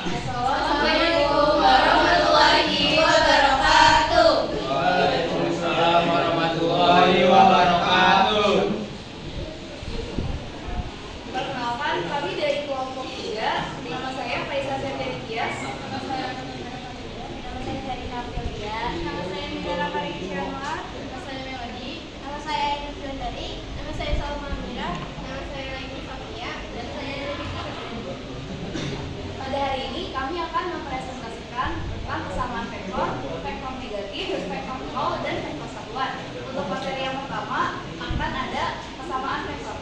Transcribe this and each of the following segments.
Assalamualaikum warahmatullahi wabarakatuh. Waalaikumsalam warahmatullahi wabarakatuh. Perkenalkan, kami dari kelompok 3. Nama saya Faisal Septiani Tias. Nama saya Zarina Aprilia. Nama saya Mira Parisyama. Nama saya Melody. Nama saya Ainul Wulandari. Nama saya Salma Amira. Nama saya Laini Safia. Dan saya Revita. Pada hari ini kami akan mempresentasikan tentang kesamaan vektor, vektor negatif, vektor nol, dan vektor satuan. Untuk materi yang pertama akan ada kesamaan vektor.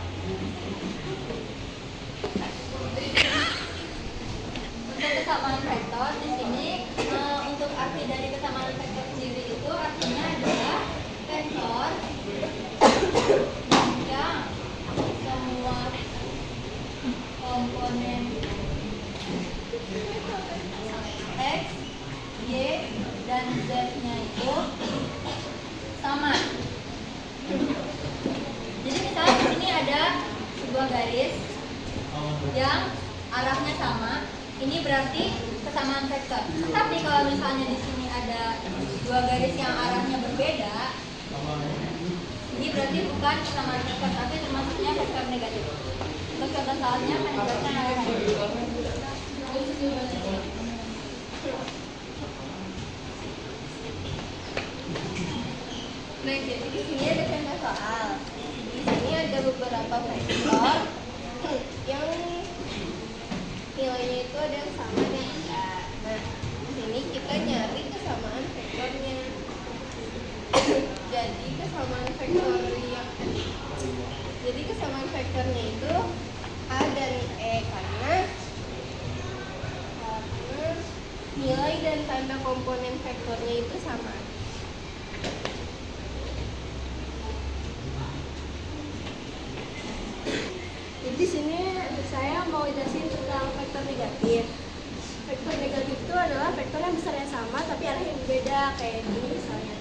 Untuk kesamaan vektor di sini untuk arti dari kesamaan vektor sendiri itu artinya adalah vektor yang semua komponen X, Y, dan Z-nya itu sama. Jadi misalnya di sini ada sebuah garis yang arahnya sama, ini berarti kesamaan vektor. Tapi kalau misalnya di sini ada dua garis yang arahnya berbeda, ini berarti bukan kesamaan vektor, tapi termasuknya vektor negatif. Untuk contoh soalnya akan dijelaskan oleh Nah, jadi di sini ada contoh soal. Di sini ada beberapa vektor yang nilainya itu ada yang sama dan enggak. Nah, di sini kita nyari kesamaan vektornya. Jadi kesamaan vektornya itu A dan E karena nilai dan tanda komponen vektornya itu sama. Jadi di sini saya mau jelasin tentang vektor negatif. Vektor negatif itu adalah vektor yang besarnya sama tapi arahnya berbeda, kayak ini misalnya.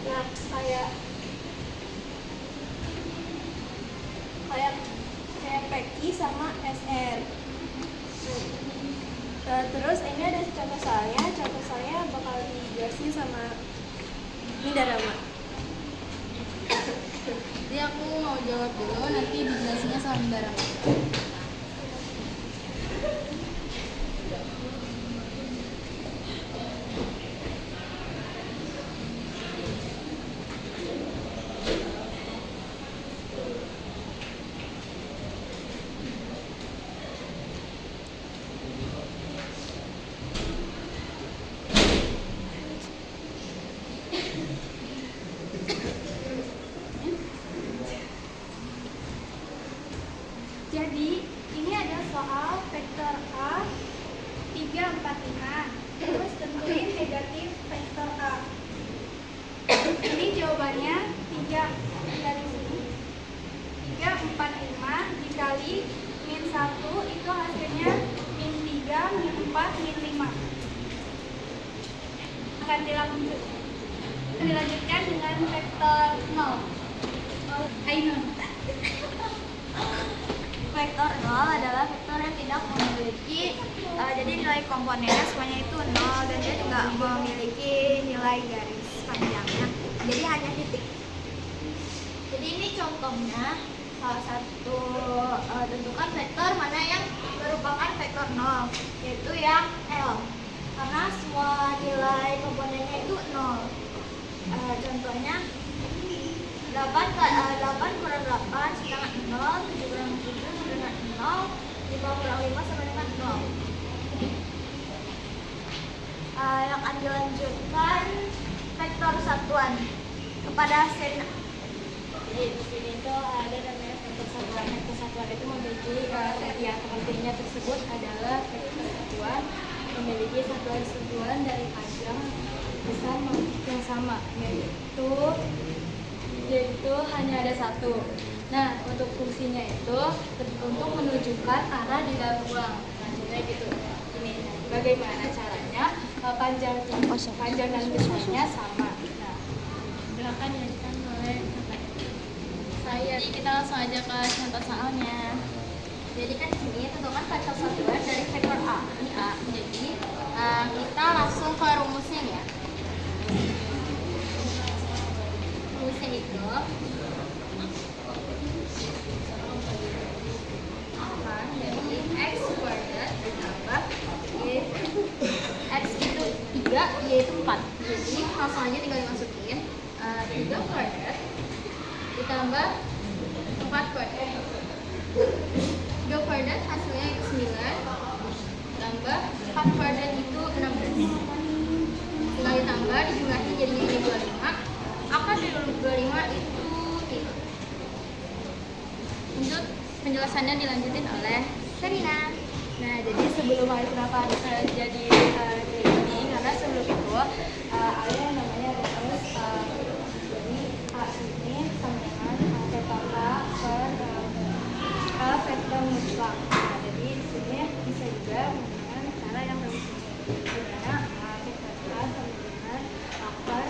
Nah, kayak Peki sama SR. Terus ini ada contoh saya bakal dijelasin sama ini Darama. Jadi aku mau jawab dulu, nanti dijelasinnya sama Darama. Jadi, ini ada soal vektor A 3, 4, 5. Terus tentuin negatif vektor A. Ini jawabannya 3 dari sini. 3, 4, 5 dikali min 1 itu hasilnya min 3, min 4, min 5. Akan dilanjutkan dengan vektor 0. Ainun. Vektor 0 adalah vektor yang tidak memiliki jadi nilai komponennya semuanya itu 0 dan dia tidak memiliki nilai garis panjangnya, jadi hanya titik. Jadi ini contohnya salah satu tentukan vektor mana yang merupakan vektor 0, yaitu yang L, karena semua nilai komponennya itu 0. Contohnya 8 kurang 8 setengah 0, 7 kurang 7 sama dengan 0, 5 kurang 5 sama dengan 0. Yang akan dilanjutkan vektor satuan kepada sen. Jadi di sini tuh ada namanya vektor satuan. Vektor satuan itu memiliki yang pentingnya tersebut adalah vektor satuan memiliki satuan dari panjang besar yang sama, yaitu hanya ada satu. Nah, untuk fungsinya itu untuk menunjukkan arah di dalam ruang. Nah, contohnya gitu. Ini bagaimana caranya panjang dan besarnya sama. Nah, silakan dilanjutkan oleh Kakak. Saya, jadi kita langsung aja ke contoh soalnya. Jadi kan di sini tentukan vektor satuan dari vektor A. Ini A. Jadi kita langsung ke rumusnya ya. Rumusnya itu akan dari x kuadrat ditambah y. X itu 3, y itu 4. Jadi langsung aja tinggal dimasukin 3 kuadrat ditambah 4 kuadrat. 3 kuadrat hasilnya itu 9 tambah 4 kuadrat itu 16. Tinggal ditambah, dijumlahin jadinya ini 25. Akar dari 25 itu 3. Untuk penjelasannya dilanjutin oleh Serina. Nah, jadi sebelum hari kenapa bisa jadi kayak gini? Karena sebelum itu ada yang namanya rumus jadi A ini sama dengan vektor A per A vektor mutlak. Nah, jadi di sini bisa juga menggunakan cara yang lebih ini, dimana A vektor A sama dengan akar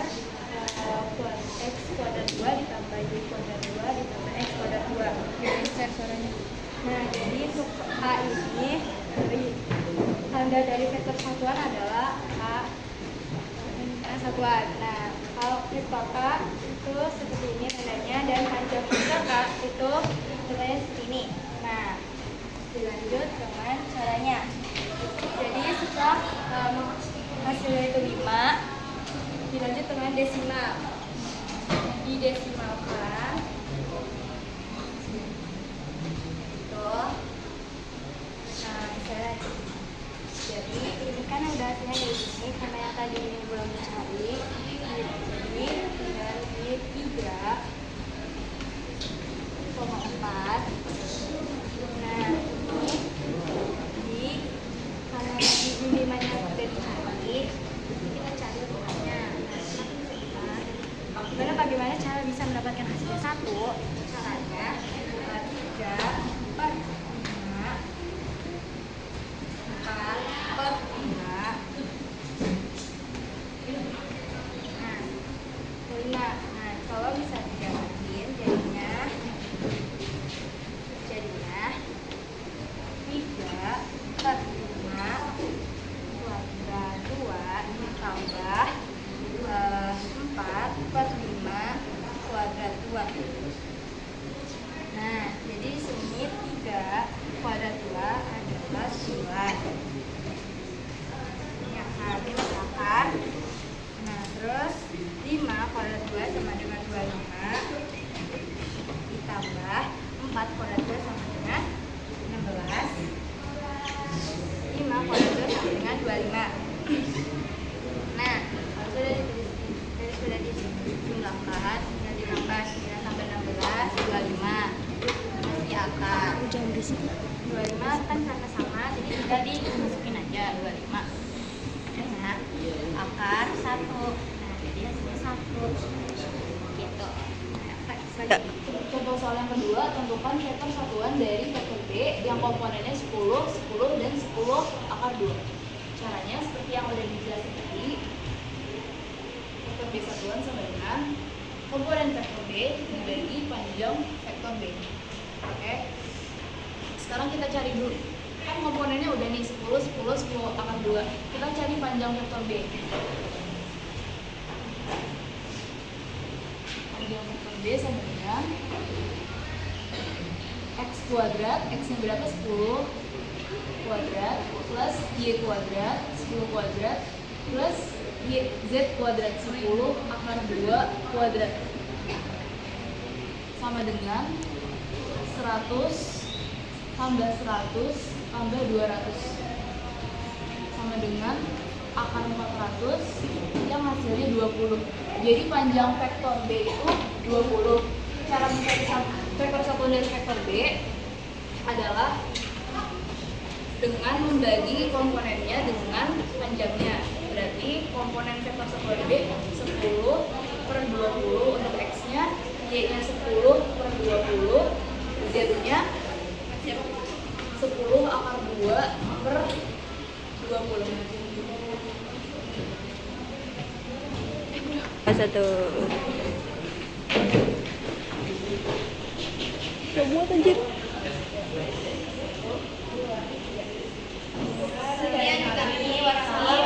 x kuadrat 2 ditambah y kuadrat 2 ditambah x kuadrat 2. Geser suaranya. Nah, jadi untuk A ini tanda dari vektor satuan adalah A satuan. Nah, kalau vektor A itu seperti ini tandanya, dan panjang vektor A itu tandanya seperti ini. Nah, dilanjut dengan caranya. Jadi setelah hasilnya itu 5, dilanjut dengan desimal. Didesimalkan. Nah, misalnya jadi ini kan udah hasilnya dari sini, karena yang tadi ini belum dicari, jadi tinggal di 3,4. Nah, ini karena tadi bimbingannya udah dicari, kita cari ruangnya. Nah, bagaimana cara bisa mendapatkan hasilnya 1? Caranya 3 per 5 4 per 5. Nah, 5. Nah, kalau bisa digabungin jadinya 3 per 5 kuadrat 2 ditambah 4 per 5 kuadrat 2. Nah, jadi di sini 3 kuadrat 2 adalah 9. Ini akan dipisahkan. Nah, terus 5 kuadrat 2 sama dengan 25 ditambah 4 kuadrat 2 sama dengan 16. 5 kuadrat 2 sama dengan 25. Nah, sudah dijumlahkan, tinggal ditambah 9 tambah 16, 25. Di akar. Jangan berisik. 25 kan sama-sama, jadi tinggal dimasukin aja 25. Nah, akar 1. Nah, jadi hasilnya 1. Gitu. Contoh soal yang kedua, tentukan vektor satuan dari vektor B yang komponennya 10, 10, dan 10 akar 2. Caranya seperti yang udah dijelasin tadi. Vektor B satuan sama dengan komponen vektor B dibagi panjang vektor B. Oke. Sekarang kita cari dulu. Kan komponennya udah nih 10, 10, 10 akar 2. Kita cari panjang vektor B. Panjang vektor B sama dengan x kuadrat, x-nya berapa? 10 kuadrat plus y kuadrat 10 kuadrat plus z kuadrat 10 akar 2 kuadrat sama dengan 100 tambah 100 tambah 200 sama dengan akar 400 yang hasilnya 20. Jadi panjang vektor B itu 20. Cara mencari vektor satuan dari vektor B adalah dengan membagi komponennya dengan panjangnya. Berarti komponen vektor satuan B 10 per 20 untuk x-nya Y-nya 10 per 20, Z-nya 10 akar 2 per 20. Satu. Muat anjir. Kemudian juga ini warna